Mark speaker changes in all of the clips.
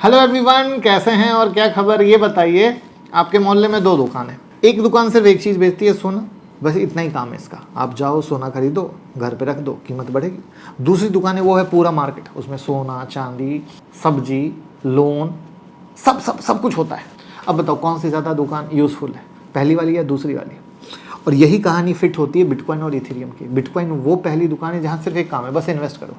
Speaker 1: Hello everyone, कैसे हैं और क्या खबर ये बताइए। आपके मोहल्ले में दो दुकान है। एक दुकान सिर्फ एक चीज़ बेचती है, सोना। बस इतना ही काम है इसका। आप जाओ सोना खरीदो, घर पे रख दो, कीमत बढ़ेगी। दूसरी दुकान है, वो है पूरा मार्केट। उसमें सोना, चांदी, सब्जी, लोन, सब सब सब कुछ होता है। अब बताओ कौन सी ज़्यादा दुकान यूज़फुल है, पहली वाली या दूसरी वाली? और यही कहानी फिट होती है बिटकॉइन और इथेरियम की। बिटकॉइन वो पहली दुकान है जहाँ सिर्फ एक काम है, बस इन्वेस्ट करो।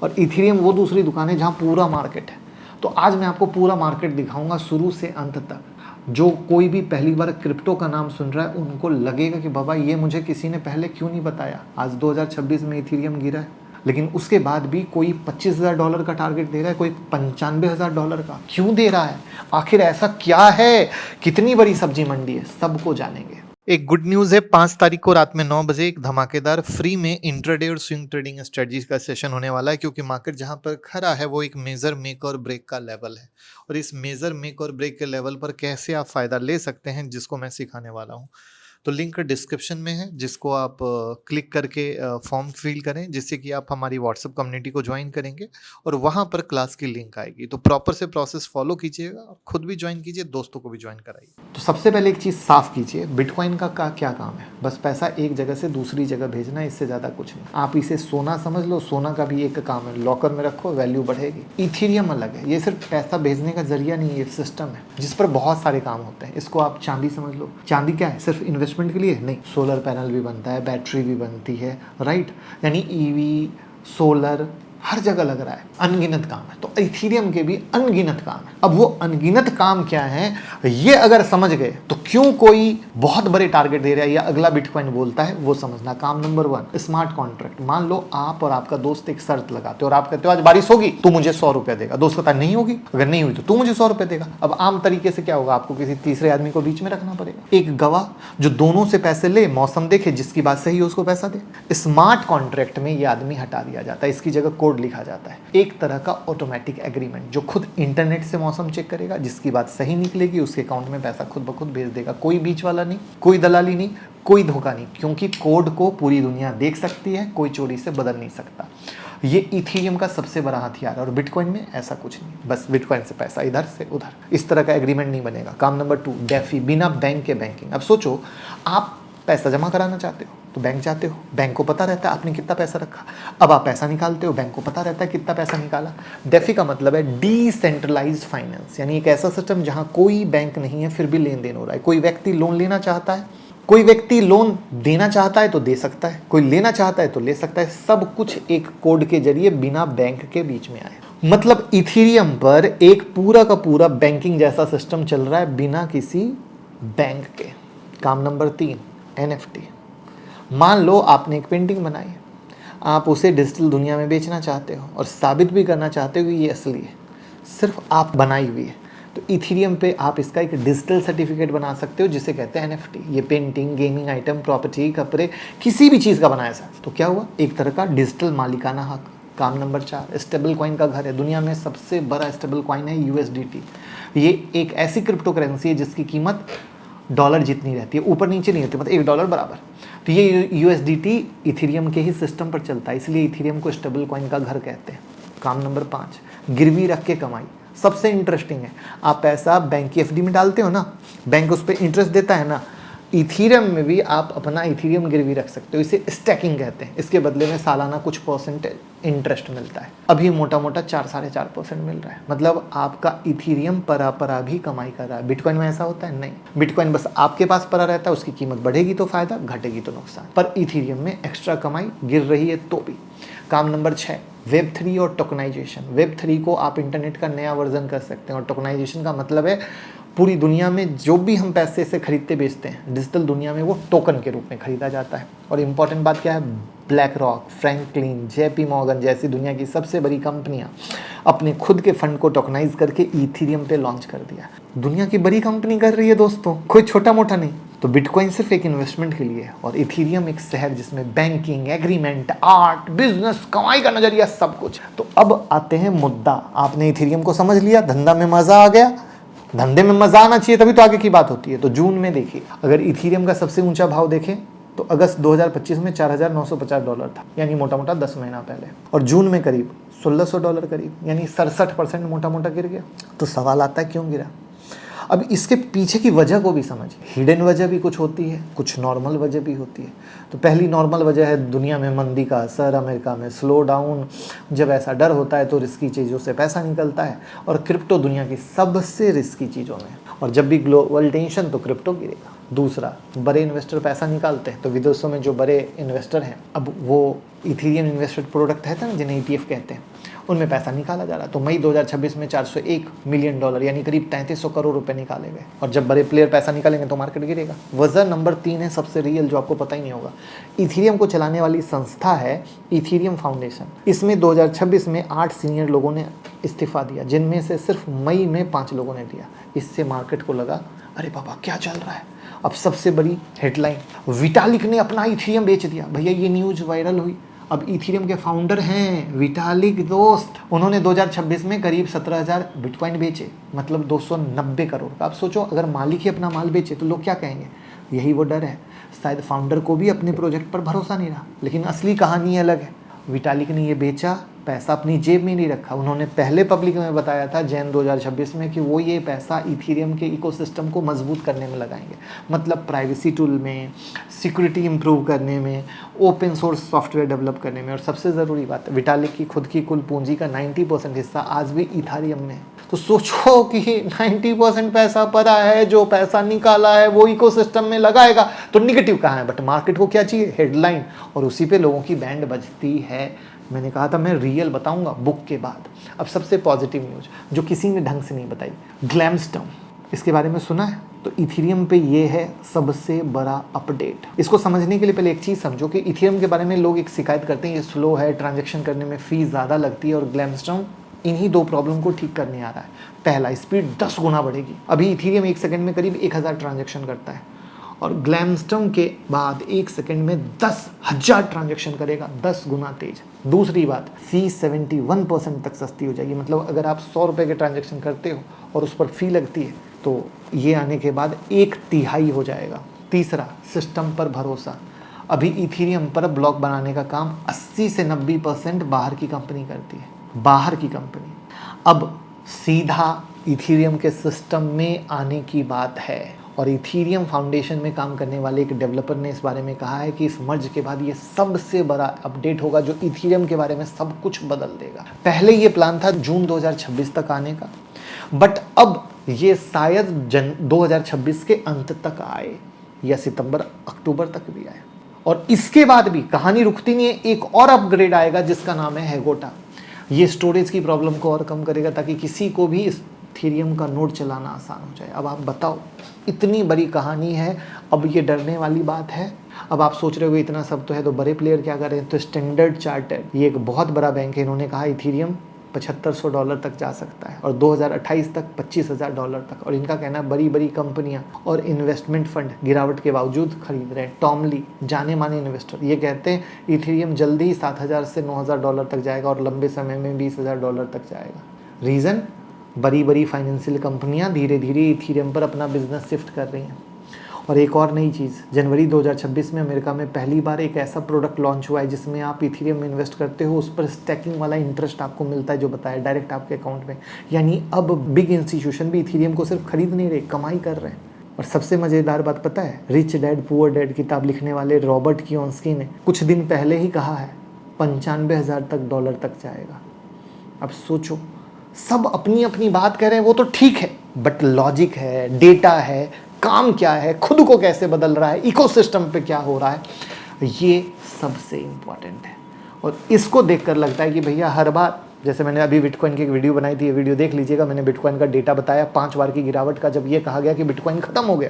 Speaker 1: और इथेरियम वो दूसरी दुकान है जहाँ पूरा मार्केट है। तो आज मैं आपको पूरा मार्केट दिखाऊंगा शुरू से अंत तक। जो कोई भी पहली बार क्रिप्टो का नाम सुन रहा है उनको लगेगा कि बाबा ये मुझे किसी ने पहले क्यों नहीं बताया। आज 2026 में इथेरियम गिरा है, लेकिन उसके बाद भी कोई $25,000 का टारगेट दे रहा है, कोई $95,000 का। क्यों दे रहा है? आखिर ऐसा क्या है? कितनी बड़ी सब्जी मंडी है, सबको जानेंगे। एक गुड न्यूज़ है, 5 तारीख को रात में 9 बजे एक धमाकेदार फ्री में इंट्राडे और स्विंग ट्रेडिंग स्ट्रेटजी का सेशन होने वाला है। क्योंकि मार्केट जहां पर खड़ा है वो एक मेजर मेक और ब्रेक का लेवल है। और इस मेजर मेक और ब्रेक के लेवल पर कैसे आप फायदा ले सकते हैं, जिसको मैं सिखाने वाला हूं। तो लिंक डिस्क्रिप्शन में है, जिसको आप क्लिक करके फॉर्म फिल करें, जिससे कि आप हमारी व्हाट्सएप कम्युनिटी को ज्वाइन करेंगे और वहाँ पर क्लास की लिंक आएगी। तो प्रॉपर से प्रोसेस फॉलो कीजिएगा और खुद भी ज्वाइन कीजिए, दोस्तों को भी ज्वाइन कराइए। तो सबसे पहले एक चीज़ साफ कीजिए, बिटकॉइन का क्या काम है? बस पैसा एक जगह से दूसरी जगह भेजना है, इससे ज़्यादा कुछ नहीं। आप इसे सोना समझ लो, सोना का भी एक काम है, लॉकर में रखो, वैल्यू बढ़ेगी। इथेरियम अलग है, ये सिर्फ पैसा भेजने का जरिया नहीं है, ये सिस्टम है जिस पर बहुत सारे काम होते हैं। इसको आप चांदी समझ लो। चांदी क्या है? सिर्फ इन्वेस्टमेंट के लिए नहीं, सोलर पैनल भी बनता है, बैटरी भी बनती है, राइट। यानी ईवी, सोलर, हर जगह लग रहा है। अनगिनत काम है। तो इथेरियम के भी अनगिनत काम है। अब वो अनगिनत काम क्या है, ये अगर समझ गए तो क्यों कोई बहुत बड़े टारगेट दे रहा है या अगला बिटकॉइन बोलता है, वो समझना। काम नंबर 1, स्मार्ट कॉन्ट्रैक्ट। मान लो आप और आपका दोस्त एक शर्त लगाते हो और आप कहते हो आज बारिश होगी तो मुझे 100 रुपए देगा। दोस्त कहता है नहीं होगी, अगर नहीं हुई तो तू मुझे 100 रुपए देगा। अब आम तरीके से क्या होगा, आपको किसी तीसरे आदमी को बीच में रखना पड़ेगा, एक गवाह जो दोनों से पैसे ले, मौसम देखे, जिसकी बात सही हो उसको पैसा दे। स्मार्ट कॉन्ट्रैक्ट में ये आदमी हटा दिया जाता है, इसकी जगह कोड लिखा जाता है। एक तरह का ऑटोमेटिक एग्रीमेंट जो खुद इंटरनेट से मौसम चेक करेगा, जिसकी बात सही निकलेगी उसके अकाउंट में पैसा खुद ब खुद भेज देगा। कोई बीच वाला नहीं, कोई दलाली नहीं, कोई धोखा नहीं, क्योंकि कोड को पूरी दुनिया देख सकती है, कोई चोरी से बदल नहीं सकता। ये इथेरियम का सबसे बड़ा हथियार है। और बिटकॉइन में ऐसा कुछ नहीं, बस बिटकॉइन से पैसा इधर से उधर, इस तरह का एग्रीमेंट नहीं बनेगा। काम नंबर 2, डेफी, बिना बैंक के बैंकिंग। अब सोचो, आप पैसा जमा कराना चाहते हो तो बैंक जाते हो, बैंक को पता रहता है आपने कितना पैसा रखा। अब आप पैसा निकालते हो, बैंक को पता रहता है कितना पैसा निकाला। डेफी का मतलब है डिसेंट्रलाइज्ड फाइनेंस, यानी एक ऐसा सिस्टम जहां कोई बैंक नहीं है फिर भी लेन देन हो रहा है। कोई व्यक्ति लोन लेना चाहता है, कोई व्यक्ति लोन देना चाहता है तो दे सकता है, कोई लेना चाहता है तो ले सकता है। सब कुछ एक कोड के जरिए बिना बैंक के बीच में आए। मतलब इथेरियम पर एक पूरा का पूरा बैंकिंग जैसा सिस्टम चल रहा है बिना किसी बैंक के। काम नंबर 3, NFT। मान लो आपने एक पेंटिंग बनाई है, आप उसे डिजिटल दुनिया में बेचना चाहते हो और साबित भी करना चाहते हो कि ये असली है, सिर्फ आप बनाई हुई है। तो इथेरियम पे आप इसका एक डिजिटल सर्टिफिकेट बना सकते हो, जिसे कहते हैं NFT। ये पेंटिंग, गेमिंग आइटम, प्रॉपर्टी, कपड़े, किसी भी चीज़ का बनाया सर, तो क्या हुआ, एक तरह का डिजिटल मालिकाना हक। काम नंबर 4, स्टेबल कॉइन का घर है। दुनिया में सबसे बड़ा स्टेबल कॉइन है USDT। ये एक ऐसी क्रिप्टो करेंसी है जिसकी कीमत डॉलर जितनी रहती है, ऊपर नीचे नहीं होती, मतलब $1 बराबर। तो ये USDT इथेरियम के ही सिस्टम पर चलता है, इसलिए इथेरियम को स्टेबल कॉइन का घर कहते हैं। काम नंबर 5, गिरवी रख के कमाई। सबसे इंटरेस्टिंग है, आप पैसा बैंक की FD में डालते हो ना, बैंक उस पर इंटरेस्ट देता है ना, इथेरियम में भी आप अपना इथेरियम गिरवी रख सकते हो। इसे स्टैकिंग कहते हैं। इसके बदले में सालाना कुछ % इंटरेस्ट मिलता है। अभी मोटा मोटा 4-4.5% मिल रहा है। मतलब आपका इथेरियम परा भी कमाई कर रहा है। बिटकॉइन में ऐसा होता है? नहीं, बिटकॉइन बस आपके पास पड़ा रहता है, उसकी कीमत बढ़ेगी तो फायदा, घटेगी तो नुकसान। पर इथेरियम में एक्स्ट्रा कमाई, गिर रही है तो भी। काम नंबर 6, Web3 और टोकनाइजेशन। Web3 को आप इंटरनेट का नया वर्जन कर सकते हैं, और टोकनाइजेशन का मतलब है पूरी दुनिया में जो भी हम पैसे से खरीदते बेचते हैं, डिजिटल दुनिया में वो टोकन के रूप में खरीदा जाता है। और इम्पॉर्टेंट बात क्या है, black rock, Franklin, JP Morgan जैसी दुनिया की सबसे बड़ी कंपनियां अपने खुद के फंड को टोकनाइज करके इथेरियम पे लॉन्च कर दिया। दुनिया की बड़ी कंपनी कर रही है दोस्तों, कोई छोटा मोटा नहीं। तो बिटकॉइन सिर्फ एक इन्वेस्टमेंट के लिए है, और इथेरियम एक शहर जिसमें बैंकिंग, एग्रीमेंट, आर्ट, बिजनेस, कमाई का नजरिया, सब कुछ। तो अब आते हैं मुद्दा। आपने इथेरियम को समझ लिया, धंधा में मजा आ गया। धंधे में मजा आना चाहिए तभी तो आगे की बात होती है। तो जून में देखिए, अगर इथेरियम का सबसे ऊंचा भाव देखें तो अगस्त 2025 में $4,950 था, यानी मोटा मोटा 10 महीना पहले। और जून में करीब $1,600 करीब, यानी 67% मोटा मोटा गिर गया। तो सवाल आता है क्यों गिरा। अब इसके पीछे की वजह को भी समझिए। हिडन वजह भी कुछ होती है, कुछ नॉर्मल वजह भी होती है। तो पहली नॉर्मल वजह है दुनिया में मंदी का असर, अमेरिका में स्लो डाउन। जब ऐसा डर होता है तो रिस्की चीज़ों से पैसा निकलता है, और क्रिप्टो दुनिया की सबसे रिस्की चीज़ों में। और जब भी ग्लोबल टेंशन तो क्रिप्टो गिरेगा। दूसरा, बड़े इन्वेस्टर पैसा निकालते हैं, तो विदेशों में जो बड़े इन्वेस्टर हैं, अब वो इथेरियम इन्वेस्टेड प्रोडक्ट है ना, जिन्हें ETF कहते हैं, उनमें पैसा निकाला जा रहा। तो मई 2026 में $401 मिलियन, यानी करीब 3300 करोड़ रुपए निकाले गए। और जब बड़े प्लेयर पैसा निकालेंगे तो मार्केट गिरेगा। वजह नंबर 3 है सबसे रियल, जो आपको पता ही नहीं होगा। इथेरियम को चलाने वाली संस्था है इथेरियम फाउंडेशन। इसमें 2026 में 8 सीनियर लोगों ने इस्तीफा दिया, जिनमें से सिर्फ मई में 5 लोगों ने दिया। इससे मार्केट को लगा अरे बाबा क्या चल रहा है। अब सबसे बड़ी हेडलाइन, विटालिक ने अपना इथेरियम बेच दिया। भैया ये न्यूज़ वायरल हुई। अब इथेरियम के फाउंडर हैं विटालिक दोस्त। उन्होंने 2026 में करीब 17,000 बिटकॉइन बेचे, मतलब 290 करोड़ का। आप सोचो, अगर मालिक ही अपना माल बेचे तो लोग क्या कहेंगे। यही वो डर है। शायद फाउंडर को भी अपने प्रोजेक्ट पर भरोसा नहीं रहा। लेकिन असली कहानी अलग है। विटालिक ने ये बेचा, पैसा अपनी जेब में नहीं रखा। उन्होंने पहले पब्लिक में बताया था जैन 2026 में कि वो ये पैसा इथेरियम के इकोसिस्टम को मजबूत करने में लगाएंगे। मतलब प्राइवेसी टूल में, सिक्योरिटी इंप्रूव करने में, ओपन सोर्स सॉफ्टवेयर डेवलप करने में। और सबसे ज़रूरी बात, विटालिक की खुद की कुल पूंजी का 90% हिस्सा आज भी इथेरियम में है। तो सोचो कि 90% पैसा पड़ा है, जो पैसा निकाला है वो इकोसिस्टम में लगाएगा, तो निगेटिव कहाँ है। बट मार्केट को क्या चाहिए, हेडलाइन, और उसी पे लोगों की बैंड बजती है। मैंने कहा था मैं रियल बताऊंगा बुक के बाद। अब सबसे पॉजिटिव न्यूज़ जो किसी ने ढंग से नहीं बताई, ग्लैमस्टोन, इसके बारे में सुना है? तो इथेरियम पे ये है सबसे बड़ा अपडेट। इसको समझने के लिए पहले एक चीज़ समझो कि इथेरियम के बारे में लोग एक शिकायत करते हैं, ये स्लो है, ट्रांजैक्शन करने में फ़ीस ज़्यादा लगती है। और ग्लैमस्टोन इन्हीं 2 प्रॉब्लम को ठीक करने आ रहा है। पहला, स्पीड 10 गुना बढ़ेगी। अभी इथेरियम 1 सेकंड में करीब 1000 ट्रांजैक्शन करता है, और ग्लैमस्टोन के बाद 1 सेकंड में 10,000 ट्रांजैक्शन करेगा, 10 गुना तेज। दूसरी बात, फी 71% तक सस्ती हो जाएगी। मतलब अगर आप 100 रुपये के ट्रांजैक्शन करते हो और उस पर फी लगती है, तो ये आने के बाद 1/3 हो जाएगा। तीसरा, सिस्टम पर भरोसा। अभी इथेरियम पर ब्लॉक बनाने का काम 80 से 90% बाहर की कंपनी करती है, बाहर की कंपनी। अब सीधा इथेरियम के सिस्टम में आने की बात है। और इथेरियम फाउंडेशन में काम करने वाले एक डेवलपर ने इस बारे में कहा है कि इस मर्ज के बाद ये सबसे बड़ा अपडेट होगा जो इथेरियम के बारे में सब कुछ बदल देगा। पहले ये प्लान था जून 2026 तक आने का, बट अब ये शायद 2026 के अंत तक आए, या सितंबर अक्टूबर तक भी आए। और इसके बाद भी कहानी रुकती नहीं है, एक और अपग्रेड आएगा जिसका नाम है हैगोटा। ये स्टोरेज की प्रॉब्लम को और कम करेगा, ताकि किसी को भी इथेरियम का नोड चलाना आसान हो जाए। अब आप बताओ, इतनी बड़ी कहानी है, अब ये डरने वाली बात है? अब आप सोच रहे हो इतना सब तो है, तो बड़े प्लेयर क्या कर रहे हैं? तो स्टैंडर्ड चार्टर्ड, ये एक बहुत बड़ा बैंक है, इन्होंने कहा इथेरियम $7500 तक जा सकता है, और 2028 तक $25,000 तक। और इनका कहना है बड़ी बड़ी कंपनियां और इन्वेस्टमेंट फंड गिरावट के बावजूद खरीद रहे हैं। टॉमली, जाने माने इन्वेस्टर, ये कहते हैं इथेरियम जल्दी ही $7000 से $9000 तक जाएगा, और लंबे समय में $20000 तक जाएगा। रीज़न, बड़ी बड़ी फाइनेंशियल कंपनियां धीरे धीरे इथेरियम पर अपना बिजनेस शिफ्ट कर रही हैं। और एक और नई चीज़, जनवरी 2026 में अमेरिका में पहली बार एक ऐसा प्रोडक्ट लॉन्च हुआ है जिसमें आप इथेरियम में इन्वेस्ट करते हो, उस पर स्टैकिंग वाला इंटरेस्ट आपको मिलता है, जो बताया डायरेक्ट आपके अकाउंट में। यानी अब बिग इंस्टीट्यूशन भी इथेरियम को सिर्फ खरीद नहीं रहे, कमाई कर रहे हैं। और सबसे मज़ेदार बात पता है, रिच डैड पुअर डैड किताब लिखने वाले रॉबर्ट कियोसाकी ने कुछ दिन पहले ही कहा है 95,000 डॉलर तक जाएगा। अब सोचो, सब अपनी अपनी बात कह रहे हैं, वो तो ठीक है, बट लॉजिक है, डेटा है, काम क्या है, खुद को कैसे बदल रहा है, इकोसिस्टम पे क्या हो रहा है, ये सबसे इम्पॉर्टेंट है। और इसको देखकर लगता है कि भैया हर बार, जैसे मैंने अभी बिटकॉइन की एक वीडियो बनाई थी, ये वीडियो देख लीजिएगा, मैंने बिटकॉइन का डेटा बताया 5 बार की गिरावट का। जब ये कहा गया कि बिटकॉइन खत्म हो गया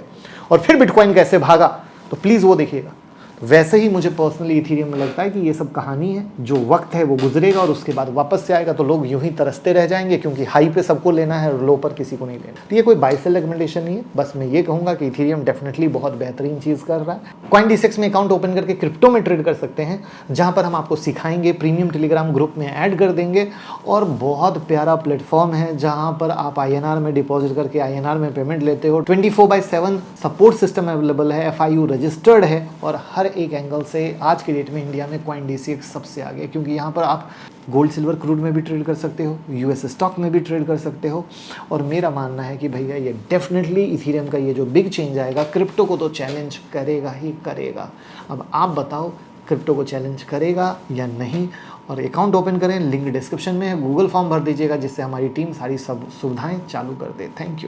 Speaker 1: और फिर बिटकॉइन कैसे भागा, तो प्लीज़ वो देखिएगा। वैसे ही मुझे पर्सनली इथेरियम में लगता है कि ये सब कहानी है, जो वक्त है वो गुजरेगा और उसके बाद वापस से आएगा, तो लोग यूं ही तरसते रह जाएंगे, क्योंकि हाई पे सबको लेना है और लो पर किसी को नहीं लेना। तो ये कोई बाय सेल रिकमेंडेशन नहीं है, बस मैं ये कहूँगा कि इथेरियम डेफिनेटली बहुत बेहतरीन चीज़ कर रहा है। CoinDesk में अकाउंट ओपन करके क्रिप्टो में ट्रेड कर सकते हैं, जहाँ पर हम आपको सिखाएंगे, प्रीमियम टेलीग्राम ग्रुप में ऐड कर देंगे, और बहुत प्यारा प्लेटफॉर्म है जहाँ पर आप INR में डिपॉजिट करके INR में पेमेंट लेते हो। 24/7 सपोर्ट सिस्टम अवेलेबल है, FIU रजिस्टर्ड है, और हर एक एंगल से आज के डेट में इंडिया में CoinDCX सबसे आगे है, क्योंकि यहाँ पर आप गोल्ड सिल्वर क्रूड में भी ट्रेड कर सकते हो, यूएस स्टॉक में भी ट्रेड कर सकते हो। और मेरा मानना है कि भैया ये डेफिनेटली इथीरियम का ये जो बिग चेंज आएगा क्रिप्टो को तो चैलेंज करेगा ही करेगा। अब आप बताओ क्रिप्टो को चैलेंज करेगा या नहीं। और अकाउंट ओपन करें, लिंक डिस्क्रिप्शन में है, गूगल फॉर्म भर दीजिएगा जिससे हमारी टीम सारी सब सुविधाएं चालू कर दे। Thank you.